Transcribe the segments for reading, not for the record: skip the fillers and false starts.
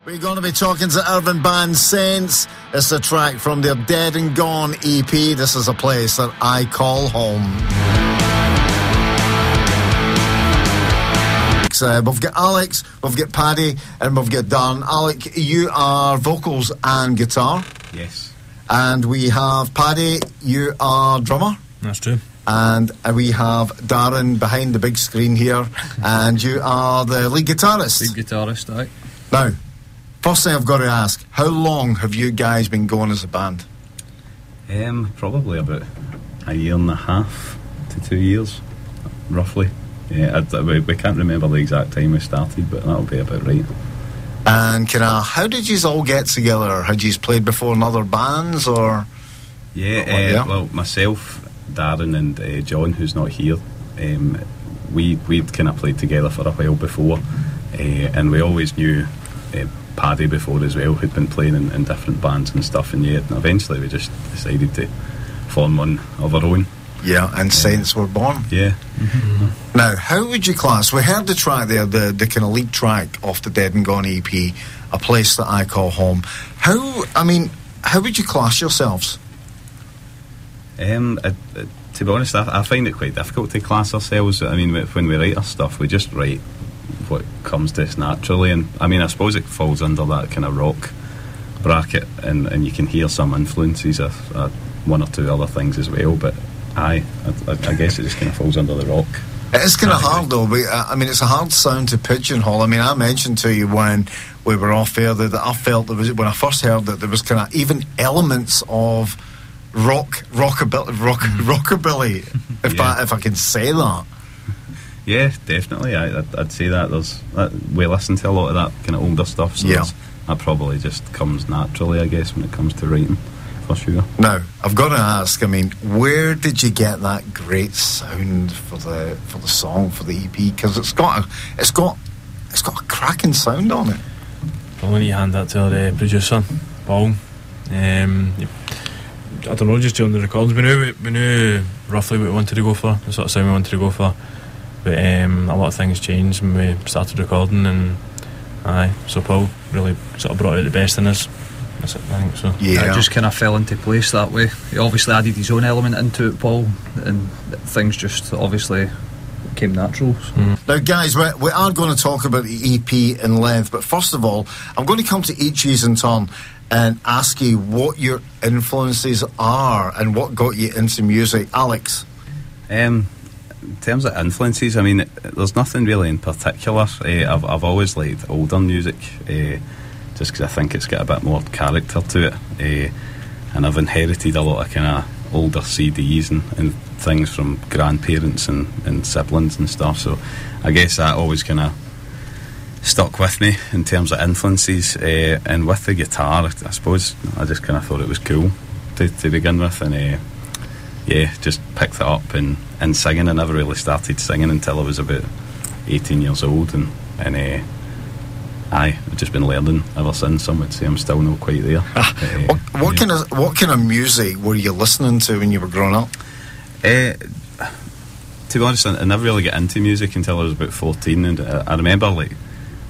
We're going to be talking to Irvine band Saints. It's a track from their Dead and Gone EP. This is a place that I call home. We've got Alex, we've got Paddy, and we've got Darren. Alec, you are vocals and guitar. Yes. And we have Paddy, you are drummer. That's true. And we have Darren behind the big screen here, and you are the lead guitarist. Lead guitarist, aye. Now, first thing I've got to ask, how long have you guys been going as a band? Probably about a year and a half to 2 years, roughly. Yeah, we can't remember the exact time we started, but that'll be about right. And how did you all get together? Had you played before in other bands, or? Yeah, well, myself, Darren and John, who's not here, we'd kind of played together for a while before, and we always knew Paddy before as well, who'd been playing in different bands and stuff, and eventually we just decided to form one of our own. Yeah, and Saints were born. Yeah. Mm-hmm. Now, how would you class? We heard the track there, the kind of lead track off the Dead and Gone EP, A Place That I Call Home. How would you class yourselves? To be honest, I find it quite difficult to class ourselves. I mean, when we write our stuff, we just write what comes to us naturally, and I suppose it falls under that kind of rock bracket, and you can hear some influences of one or two other things as well, but I guess it just kind of falls under the rock. It is kind of hard though. It's a hard sound to pigeonhole. I mean, I mentioned to you when we were off air that I felt when I first heard that there was kind of even elements of rockabilly, if I can say that. Yeah, definitely. I'd say that we listen to a lot of that kind of older stuff, so that probably just comes naturally, I guess, when it comes to writing, for sure. Now, I've got to ask, where did you get that great sound for the song, for the EP? Because it's got a cracking sound on it. Probably need to hand that to our producer, Paul. I don't know, just during the recordings we knew roughly what we wanted to go for, the sort of sound we wanted to go for, but a lot of things changed when we started recording, and so Paul really sort of brought out the best in us. That's it, I think so. Yeah, it just kind of fell into place that way. He obviously added his own element into it, Paul, and things just obviously came natural. Now guys, we are going to talk about the EP in length, but first of all I'm going to come to each of you in turn and ask you what your influences are and what got you into music. Alex? In terms of influences, there's nothing really in particular. I've always liked older music, just because I think it's got a bit more character to it, and I've inherited a lot of kind of older CDs and things from grandparents and siblings and stuff, so I guess that always kind of stuck with me in terms of influences, and with the guitar, I suppose I just kind of thought it was cool to begin with, and just picked it up and singing. I never really started singing until I was about 18 years old, and I've just been learning ever since. I would say I'm still not quite there. What kind of music were you listening to when you were growing up? To be honest, I never really got into music until I was about 14, and I remember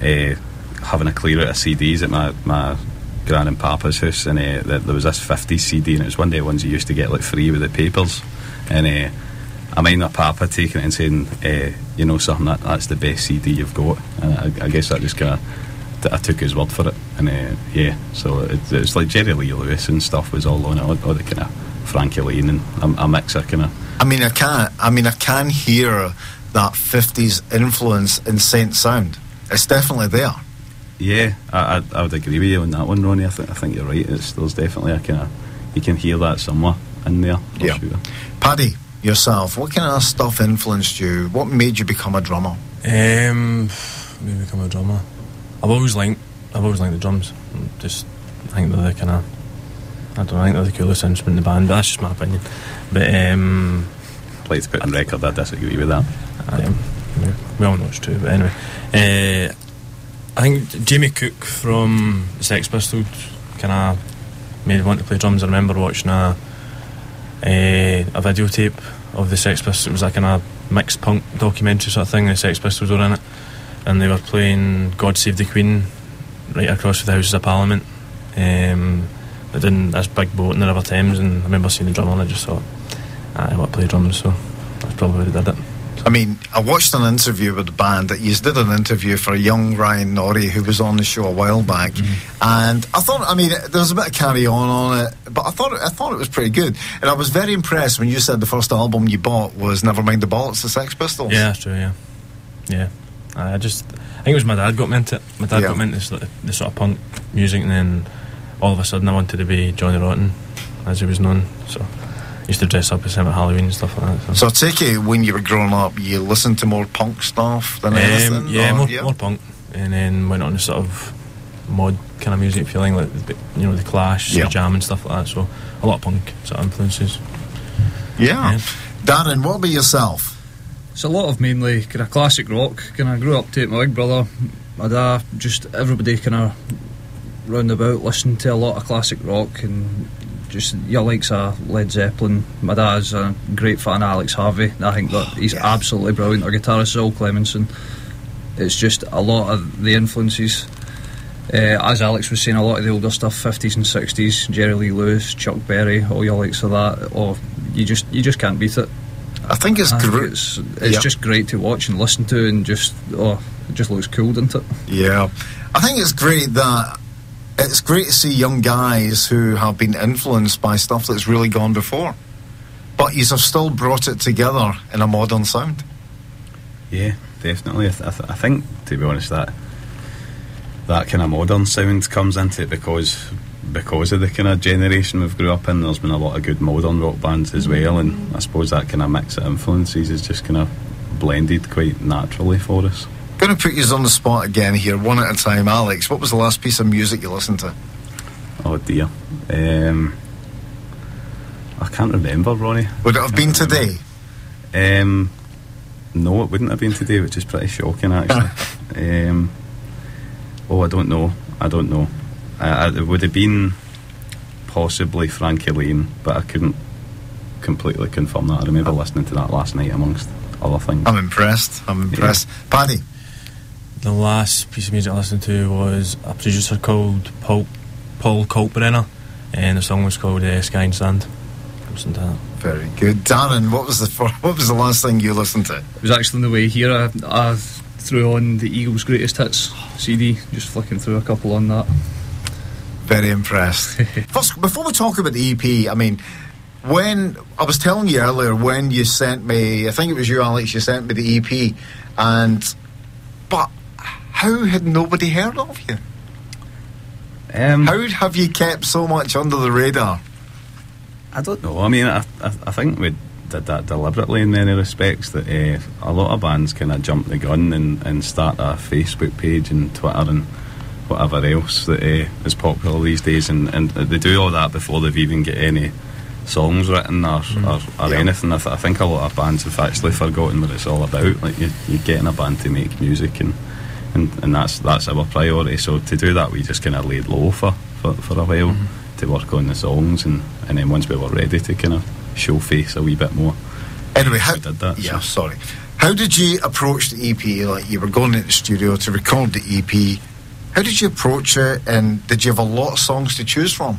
having a clear out of CDs at my gran and papa's house, and there was this 50s CD, and it was one of the ones you used to get free with the papers, and I mind my papa taking it and saying, something, that's the best CD you've got, and I guess that just kind of, I took his word for it, and so it's like Jerry Lee Lewis and stuff was all on it, all the kind of Frankie Lane and a mix of kind of. I can hear that 50s influence in Saints sound. It's definitely there. Yeah, I would agree with you on that one, Ronnie. I think you're right. There's definitely a kind of, you can hear that somewhere in there. For sure. Paddy, yourself, what kind of stuff influenced you? What made you become a drummer? I've always liked the drums. I think they're the kind of, I think they're the coolest instrument in the band, but that's just my opinion. But I'd like to put on record I disagree with that. We all know it's true, but anyway, I think Jamie Cook from the Sex Pistols kind of made me want to play drums. I remember watching a videotape of the Sex Pistols. It was like a kind of mixed punk documentary sort of thing. The Sex Pistols were in it, and they were playing God Save the Queen right across the Houses of Parliament. But in this big boat in the River Thames, and I remember seeing the drummer and I just thought, I want to play drums, so that's probably where I did it. I mean, I watched an interview with the band that you did an interview for a young Ryan Norrie who was on the show a while back, and I thought, I mean, there was a bit of carry on it, but I thought it was pretty good, and I was very impressed when you said the first album you bought was Nevermind the Bollocks, the Sex Pistols. Yeah, that's true. Yeah. I think it was my dad got me into it. My dad got me into the sort of punk music, and then all of a sudden I wanted to be Johnny Rotten, as he was known. So I used to dress up as him at Halloween and stuff like that. So I take it when you were growing up, you listened to more punk stuff than anything? Yeah, more punk, and then went on to sort of mod kind of music, feeling like the Clash, the Jam and stuff like that. So a lot of punk sort of influences. Yeah. Darren, what about yourself? It's a lot of mainly kind of classic rock. Kind of grew up to it. My big brother, my dad, just everybody kind of round about listening to a lot of classic rock, and just your likes of Led Zeppelin. My dad's a great fan of Alex Harvey. I think that he's absolutely brilliant. Our guitarist Saul Clemenson. It's just a lot of the influences. As Alex was saying, a lot of the older stuff, 50s and 60s, Jerry Lee Lewis, Chuck Berry, all your likes of that. Or you just can't beat it. I think it's great. It's just great to watch and listen to, and it just looks cool, doesn't it? Yeah, I think it's great to see young guys who have been influenced by stuff that's really gone before, but you have still brought it together in a modern sound. Yeah, definitely. I think, to be honest, that kind of modern sound comes into it because of the kind of generation we've grew up in. There's been a lot of good modern rock bands as well, and I suppose that kind of mix of influences is just kind of blended quite naturally for us. Going to put you on the spot again here, one at a time. Alex, what was the last piece of music you listened to? Oh dear, I can't remember, Ronnie. Would it have been today? No, it wouldn't have been today, which is pretty shocking actually. I don't know. It would have been possibly Frankie Lane, but I couldn't completely confirm that. I remember listening to that last night amongst other things. I'm impressed. Paddy? The last piece of music I listened to was a producer called Paul Kalkbrenner, and the song was called Sky and Sand. Listen to that. Very good. Darren, what was the last thing you listened to? It was actually on the way here. I threw on the Eagles' Greatest Hits CD, just flicking through a couple on that. Very impressed. First, before we talk about the EP, I mean, when I was telling you earlier, when you sent me, I think it was you, Alex, you sent me the EP, but how had nobody heard of you? How have you kept so much under the radar? I don't know. I mean, I think we did that deliberately in many respects, that a lot of bands kind of jump the gun and start a Facebook page and Twitter and whatever else that is popular these days, and they do all that before they've even got any songs written or anything. I think a lot of bands have actually forgotten what it's all about. Like you're getting a band to make music, and that's our priority. So to do that, we just kind of laid low for a while to work on the songs, and then once we were ready to kind of show face a wee bit more, anyway, we did that. Yeah, sorry. How did you approach the EP? Like, you were going into the studio to record the EP. How did you approach it, and did you have a lot of songs to choose from?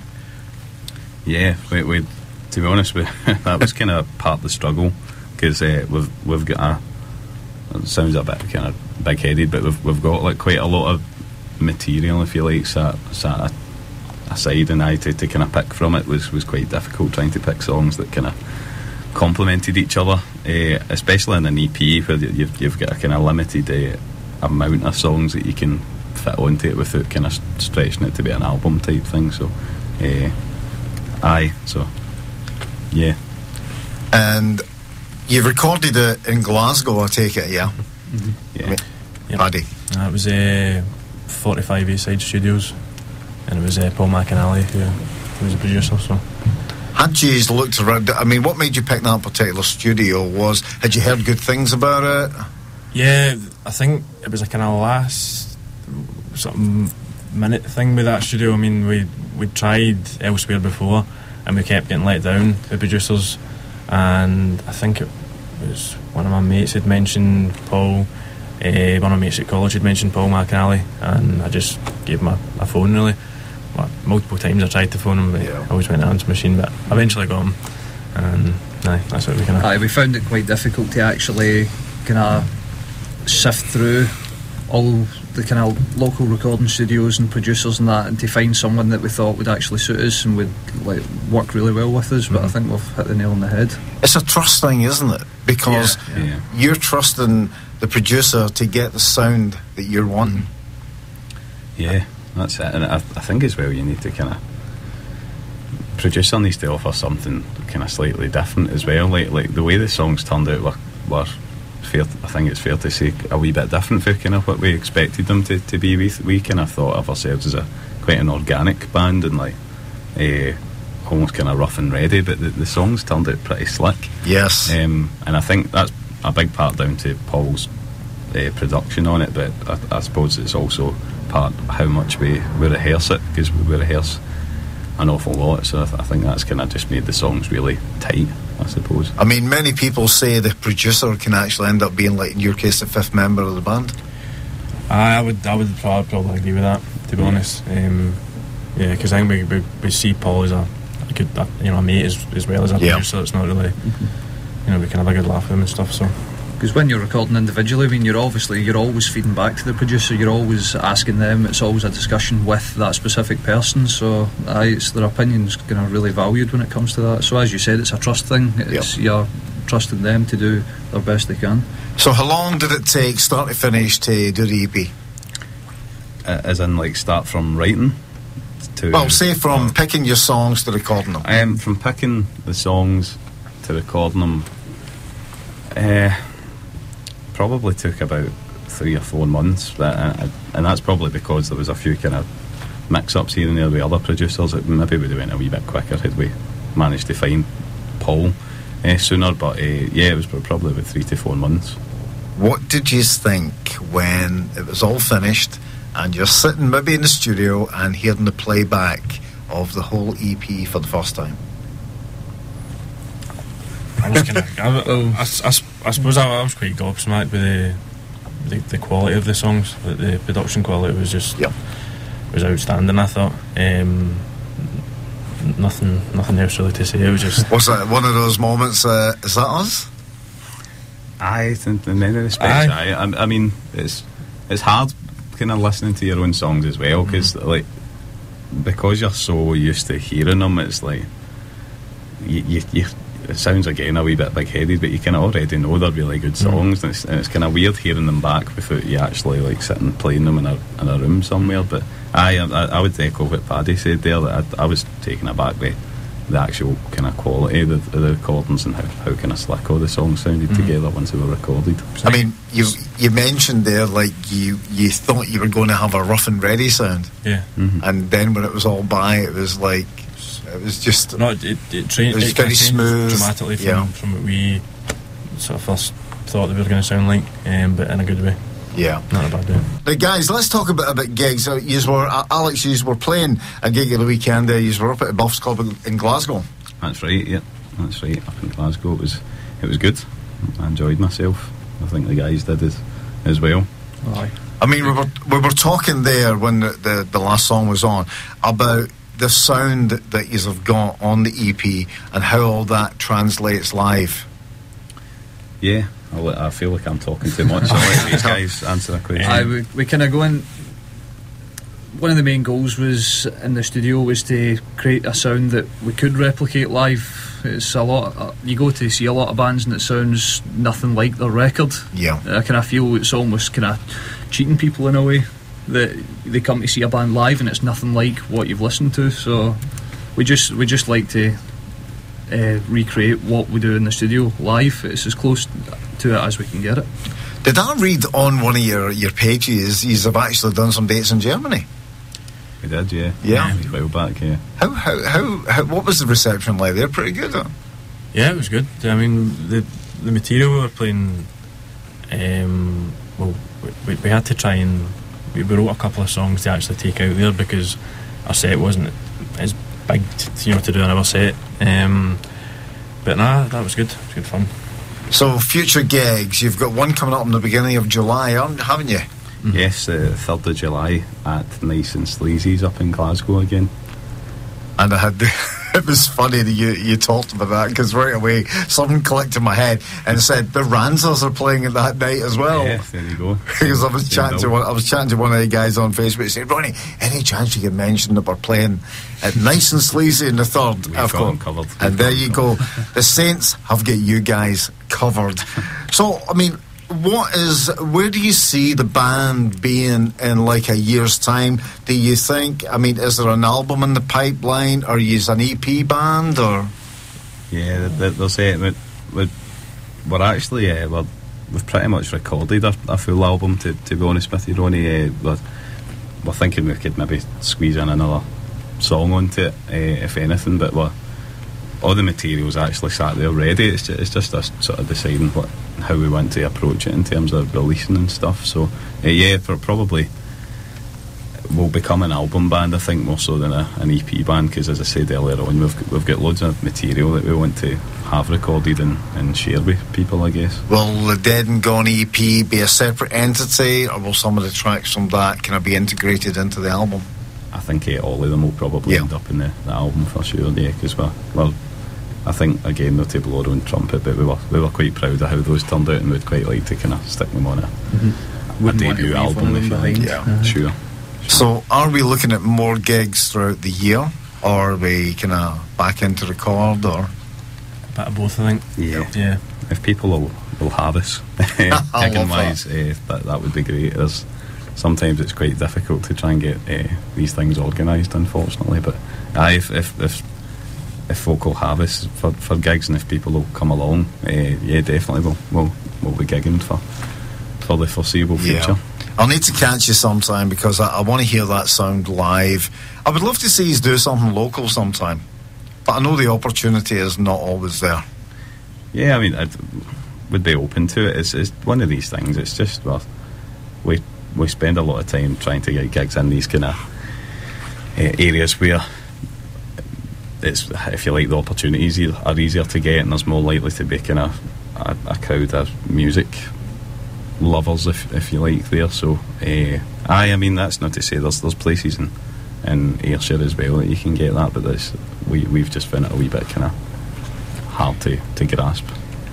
Yeah, we to be honest, that was kind of part of the struggle, because we've got it sounds a bit kind of big-headed, but we've got like quite a lot of material, if you like, sat aside, and to kind of pick from it was quite difficult, trying to pick songs that kind of complemented each other, especially in an EP where you've got a kind of limited amount of songs that you can fit onto it without kind of stretching it to be an album type thing. So yeah. And you've recorded it in Glasgow, I take it, yeah? Yeah. Paddy? It was 45 A-Side Studios, and it was Paul McAnally who was the producer. So had you looked around, I mean, what made you pick that particular studio? Had you heard good things about it? Yeah, I think it was a kind of last sort of minute thing with that studio. I mean, we'd tried elsewhere before, and we kept getting let down, the producers, and I think it was one of my mates had mentioned Paul, One of my mates at college had mentioned Paul McAnally, and I just gave him a phone, really. Well, multiple times I tried to phone him, but I always went to answer machine, but I eventually got him, and that's what we kind of... we found it quite difficult to actually kind of sift through all the kind of local recording studios and producers and that, and to find someone that we thought would actually suit us and would like work really well with us. But I think we've hit the nail on the head. It's a trust thing, isn't it? Because you're trusting the producer to get the sound that you're wanting. Yeah, that's it. And I think as well you need to kind of... Producer needs to offer something kind of slightly different as well. Like the way the songs turned out were fair, I think it's fair to say a wee bit different for kind of what we expected them to be. We kind of thought of ourselves as quite an organic band and like almost kind of rough and ready, but the songs turned out pretty slick. Yes. And I think that's a big part down to Paul's production on it, but I suppose it's also part how much we rehearse it, because we rehearse an awful lot, so I think that's kind of just made the songs really tight, I suppose. I mean, many people say the producer can actually end up being, like in your case, the fifth member of the band. I would probably agree with that, to be honest. Because I think we see Paul as a good, a mate as well as a producer. It's not really, we can have a good laugh with him and stuff. So. Because when you're recording individually, I mean, you're always feeding back to the producer. You're always asking them. It's always a discussion with that specific person. So, it's their opinion's kind of really valued when it comes to that. So, as you said, it's a trust thing. You're trusting them to do their best they can. So, how long did it take, start to finish, to do the EP? As in, like, start from writing to... Well, say from picking your songs to recording them. From picking the songs to recording them, probably took about 3 or 4 months, and that's probably because there was a few kind of mix-ups here and there with other producers. It maybe would have went a wee bit quicker had we managed to find Paul sooner, but it was probably about 3 to 4 months. What did you think when it was all finished and you're sitting maybe in the studio and hearing the playback of the whole EP for the first time? I was kind of... I suppose I was quite gobsmacked with the quality of the songs. The production quality was just was outstanding, I thought. Nothing else really to say. It was just... Was that one of those moments, is that us? In many respects, I mean, it's hard kind of listening to your own songs as well, because because you're so used to hearing them, it's like you it sounds again a wee bit big-headed, but you kind of already know they're really good songs, and it's kind of weird hearing them back without you actually like sitting playing them in a room somewhere. But I would echo what Paddy said there, that I was taken aback by the actual kind of quality of the recordings and how kind of slick all the songs sounded together once they were recorded. I mean, you mentioned there like you thought you were going to have a rough and ready sound, and then when it was all by, it was like it was just it was very smooth, dramatically from what we sort of first thought they were going to sound like, but in a good way. Yeah, not a bad way. Now, guys, let's talk about gigs. Alex, you were playing a gig at the weekend. You were up at the Buffs Club in Glasgow. That's right. Yeah, that's right. Up in Glasgow, it was good. I enjoyed myself. I think the guys did as well. Aye. I mean, we were talking there when the last song was on about the sound that you have got on the EP and how all that translates live. Yeah. I feel like I'm talking too much. I'll let these guys answer that question. We kind of go in. One of the main goals was in the studio was to create a sound that we could replicate live. It's a lot. You go to see a lot of bands and it sounds nothing like their record. Yeah, I kind of feel it's almost kind of cheating people in a way that they come to see a band live and it's nothing like what you've listened to. So we just like to recreate what we do in the studio live. It's as close to it as we can get it. Did I read on one of your pages you have actually done some dates in Germany? We did, yeah. Yeah, a while back, yeah. How what was the reception like there? Pretty good, huh? Yeah, it was good. I mean, the material we were playing, we had to try and we wrote a couple of songs to actually take out there because our set wasn't as big to do another set. But nah, that was good. It was good fun. So, future gigs, you've got one coming up in the beginning of July, haven't you? Mm-hmm. Yes, 3rd of July at Nice and Sleazy's up in Glasgow again. And I had it was funny that you talked about that, because right away something clicked in my head and said the Ranzers are playing it that night as well. Yeah, there you go. Because I was chatting to one of the guys on Facebook and said, Ronnie, any chance you can mention that we're playing at Nice and Sleazy in the 3rd? We've got them covered. And there you go. The Saints have got you guys covered. So, I mean, where do you see the band being in like a year's time? Do you think, I mean, is there an album in the pipeline? Are you an EP band, or? Yeah, they're saying we're actually we've pretty much recorded a full album, to be honest with you, Ronnie. We're thinking we could maybe squeeze in another song onto it, if anything, but all the material's actually sat there ready. It's just us sort of deciding how we want to approach it in terms of releasing and stuff. So probably we'll become an album band, I think, more so than an EP band, because as I said earlier on, we've got loads of material that we want to have recorded and share with people, I guess. Will the Dead and Gone EP be a separate entity, or will some of the tracks from that kind of be integrated into the album? I think all of them will probably end up in the album for sure, yeah, because well, I think, again, not to blow our own trumpet, but we were quite proud of how those turned out, and we'd quite like to kind of stick them on a debut album, if you like. Yeah, sure. So, are we looking at more gigs throughout the year, or are we kind of back into record, or? A bit of both, I think. Yeah. If people will have us, gigging wise, that would be great. Sometimes it's quite difficult to try and get these things organised, unfortunately, but if folk will have us for gigs, and if people will come along, definitely we'll be gigging for the foreseeable future. I'll need to catch you sometime, because I want to hear that sound live. I would love to see you do something local sometime, but I know the opportunity is not always there. Yeah, I mean, I would be open to it. It's one of these things. It's just, we spend a lot of time trying to get gigs in these kind of areas where it's, if you like, the opportunities are easier to get, and there's more likely to be kind of a crowd of music lovers, if you like, there. So I mean, that's not to say there's places in Ayrshire as well that you can get that, but we've just found it a wee bit kind of hard to grasp.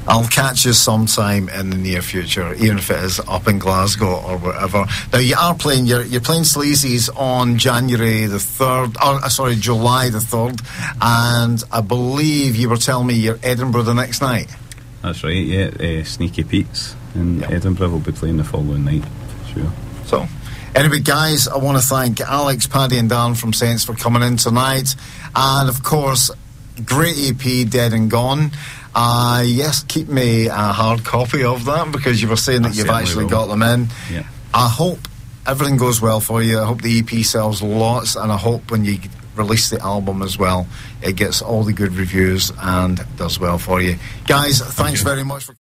I'll catch you sometime in the near future, even if it is up in Glasgow or wherever. Now, you are playing, you're playing Sleazy's on July the 3rd, and I believe you were telling me you're Edinburgh the next night. That's right, yeah. Sneaky Pete's in Edinburgh will be playing the following night, sure. So, anyway, guys, I want to thank Alex, Paddy and Dan from Saints for coming in tonight, and of course, great EP, Dead and Gone. Yes, keep me a hard copy of that, because you were saying that you've actually got them in. Yeah. I hope everything goes well for you. I hope the EP sells lots, and I hope when you release the album as well, it gets all the good reviews and does well for you. Guys, thanks very much for